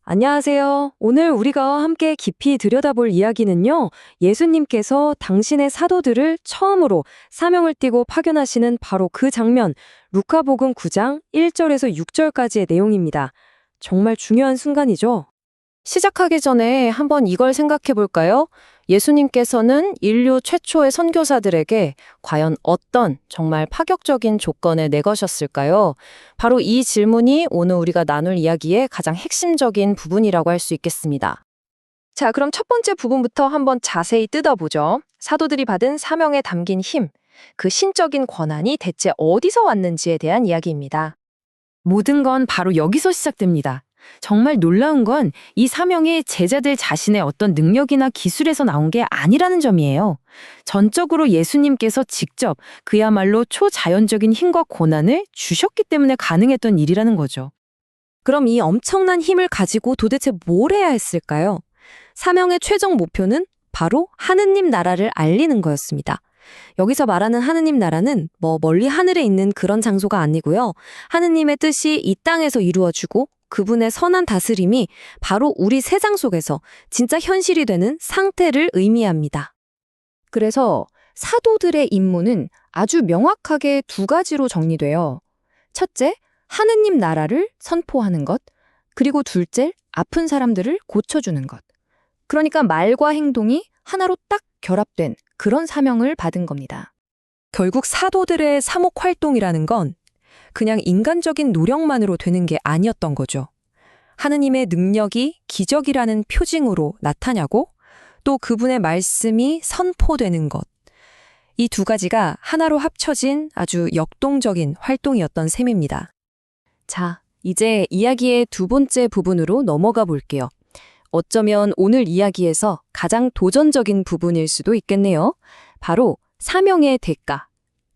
안녕하세요. 오늘 우리가 함께 깊이 들여다볼 이야기는요, 예수님께서 당신의 사도들을 처음으로 사명을 띠고 파견하시는 바로 그 장면, 루카복음 9장 1절에서 6절까지의 내용입니다. 정말 중요한 순간이죠. 시작하기 전에 한번 이걸 생각해 볼까요? 예수님께서는 인류 최초의 선교사들에게 과연 어떤 정말 파격적인 조건을 내거셨을까요? 바로 이 질문이 오늘 우리가 나눌 이야기의 가장 핵심적인 부분이라고 할 수 있겠습니다. 자, 그럼 첫 번째 부분부터 한번 자세히 뜯어보죠. 사도들이 받은 사명에 담긴 힘, 그 신적인 권한이 대체 어디서 왔는지에 대한 이야기입니다. 모든 건 바로 여기서 시작됩니다. 정말 놀라운 건 이 사명이 제자들 자신의 어떤 능력이나 기술에서 나온 게 아니라는 점이에요. 전적으로 예수님께서 직접 그야말로 초자연적인 힘과 고난을 주셨기 때문에 가능했던 일이라는 거죠. 그럼 이 엄청난 힘을 가지고 도대체 뭘 해야 했을까요? 사명의 최종 목표는 바로 하느님 나라를 알리는 거였습니다. 여기서 말하는 하느님 나라는 멀리 하늘에 있는 그런 장소가 아니고요. 하느님의 뜻이 이 땅에서 이루어지고 그분의 선한 다스림이 바로 우리 세상 속에서 진짜 현실이 되는 상태를 의미합니다. 그래서 사도들의 임무는 아주 명확하게 두 가지로 정리돼요. 첫째, 하느님 나라를 선포하는 것. 그리고 둘째, 아픈 사람들을 고쳐주는 것. 그러니까 말과 행동이 하나로 딱 결합된 그런 사명을 받은 겁니다. 결국 사도들의 사목 활동이라는 건 그냥 인간적인 노력만으로 되는 게 아니었던 거죠. 하느님의 능력이 기적이라는 표징으로 나타나고 또 그분의 말씀이 선포되는 것. 이 두 가지가 하나로 합쳐진 아주 역동적인 활동이었던 셈입니다. 자, 이제 이야기의 두 번째 부분으로 넘어가 볼게요. 어쩌면 오늘 이야기에서 가장 도전적인 부분일 수도 있겠네요. 바로 사명의 대가,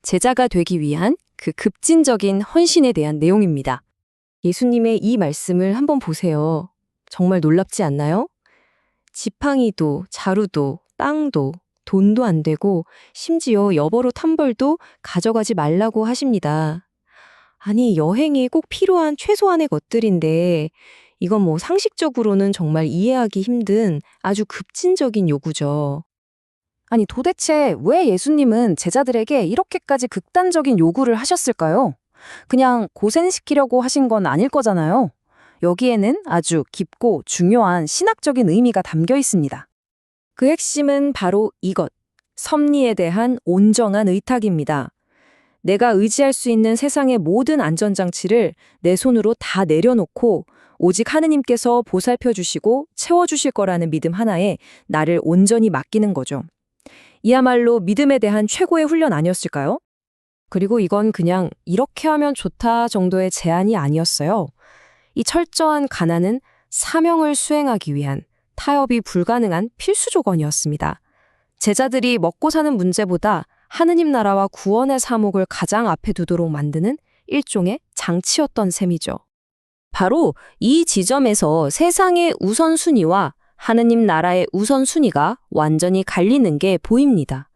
제자가 되기 위한 그 급진적인 헌신에 대한 내용입니다. 예수님의 이 말씀을 한번 보세요. 정말 놀랍지 않나요? 지팡이도, 자루도, 땅도, 돈도 안 되고 심지어 여벌옷 한 벌도 가져가지 말라고 하십니다. 아니, 여행에 꼭 필요한 최소한의 것들인데 이건 상식적으로는 정말 이해하기 힘든 아주 급진적인 요구죠. 아니, 도대체 왜 예수님은 제자들에게 이렇게까지 극단적인 요구를 하셨을까요? 그냥 고생시키려고 하신 건 아닐 거잖아요. 여기에는 아주 깊고 중요한 신학적인 의미가 담겨 있습니다. 그 핵심은 바로 이것, 섭리에 대한 온정한 의탁입니다. 내가 의지할 수 있는 세상의 모든 안전장치를 내 손으로 다 내려놓고 오직 하느님께서 보살펴 주시고 채워주실 거라는 믿음 하나에 나를 온전히 맡기는 거죠. 이야말로 믿음에 대한 최고의 훈련 아니었을까요? 그리고 이건 그냥 이렇게 하면 좋다 정도의 제안이 아니었어요. 이 철저한 가난은 사명을 수행하기 위한 타협이 불가능한 필수 조건이었습니다. 제자들이 먹고 사는 문제보다 하느님 나라와 구원의 사목을 가장 앞에 두도록 만드는 일종의 장치였던 셈이죠. 바로 이 지점에서 세상의 우선순위와 하느님 나라의 우선순위가 완전히 갈리는 게 보입니다.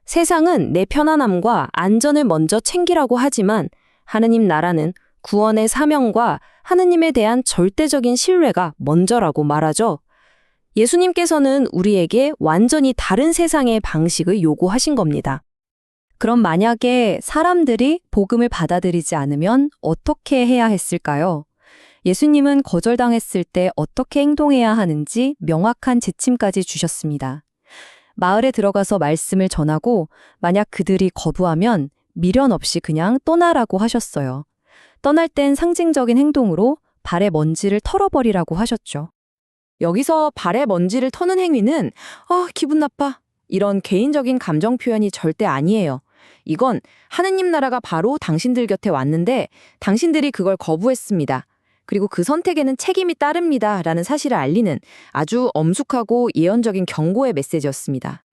세상은 내 편안함과 안전을 먼저 챙기라고 하지만 하느님 나라는 구원의 사명과 하느님에 대한 절대적인 신뢰가 먼저라고 말하죠. 예수님께서는 우리에게 완전히 다른 세상의 방식을 요구하신 겁니다. 그럼 만약에 사람들이 복음을 받아들이지 않으면 어떻게 해야 했을까요? 예수님은 거절당했을 때 어떻게 행동해야 하는지 명확한 지침까지 주셨습니다. 마을에 들어가서 말씀을 전하고 만약 그들이 거부하면 미련 없이 그냥 떠나라고 하셨어요. 떠날 땐 상징적인 행동으로 발의 먼지를 털어버리라고 하셨죠. 여기서 발의 먼지를 터는 행위는 기분 나빠. 이런 개인적인 감정 표현이 절대 아니에요. 이건 하느님 나라가 바로 당신들 곁에 왔는데 당신들이 그걸 거부했습니다. 그리고 그 선택에는 책임이 따릅니다. 라는 사실을 알리는 아주 엄숙하고 예언적인 경고의 메시지였습니다.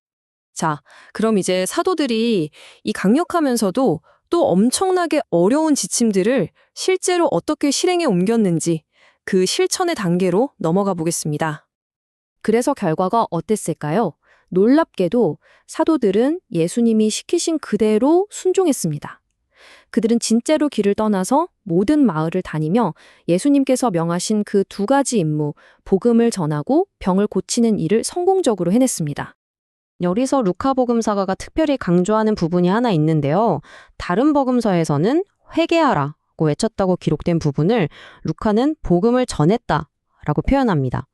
자, 그럼 이제 사도들이 이 강력하면서도 또 엄청나게 어려운 지침들을 실제로 어떻게 실행에 옮겼는지 그 실천의 단계로 넘어가 보겠습니다. 그래서 결과가 어땠을까요? 놀랍게도 사도들은 예수님이 시키신 그대로 순종했습니다. 그들은 진짜로 길을 떠나서 모든 마을을 다니며 예수님께서 명하신 그 두 가지 임무, 복음을 전하고 병을 고치는 일을 성공적으로 해냈습니다. 여기서 루카복음사가가 특별히 강조하는 부분이 하나 있는데요. 다른 복음서에서는 회개하라고 외쳤다고 기록된 부분을 루카는 복음을 전했다라고 표현합니다.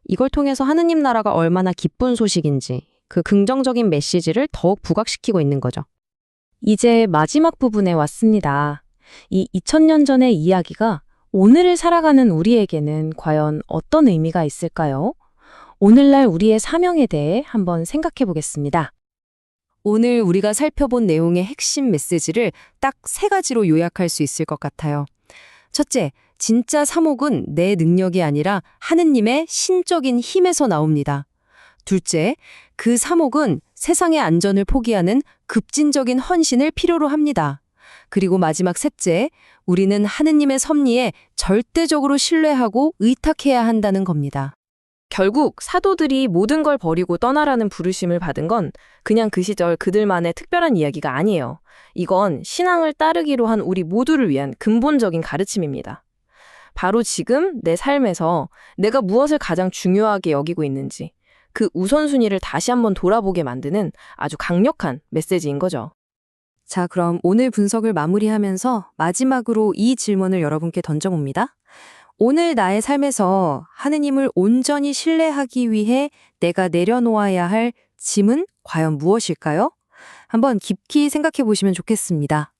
이걸 통해서 하느님 나라가 얼마나 기쁜 소식인지 그 긍정적인 메시지를 더욱 부각시키고 있는 거죠. 이제 마지막 부분에 왔습니다. 이 2000년 전의 이야기가 오늘을 살아가는 우리에게는 과연 어떤 의미가 있을까요? 오늘날 우리의 사명에 대해 한번 생각해 보겠습니다. 오늘 우리가 살펴본 내용의 핵심 메시지를 딱 3가지로 요약할 수 있을 것 같아요. 첫째, 진짜 사목은 내 능력이 아니라 하느님의 신적인 힘에서 나옵니다. 둘째, 그 사목은 세상의 안전을 포기하는 급진적인 헌신을 필요로 합니다. 그리고 마지막 셋째, 우리는 하느님의 섭리에 절대적으로 신뢰하고 의탁해야 한다는 겁니다. 결국 사도들이 모든 걸 버리고 떠나라는 부르심을 받은 건 그냥 그 시절 그들만의 특별한 이야기가 아니에요. 이건 신앙을 따르기로 한 우리 모두를 위한 근본적인 가르침입니다. 바로 지금 내 삶에서 내가 무엇을 가장 중요하게 여기고 있는지 그 우선순위를 다시 한번 돌아보게 만드는 아주 강력한 메시지인 거죠. 자, 그럼 오늘 분석을 마무리하면서 마지막으로 이 질문을 여러분께 던져봅니다. 오늘 나의 삶에서 하느님을 온전히 신뢰하기 위해 내가 내려놓아야 할 짐은 과연 무엇일까요? 한번 깊이 생각해 보시면 좋겠습니다.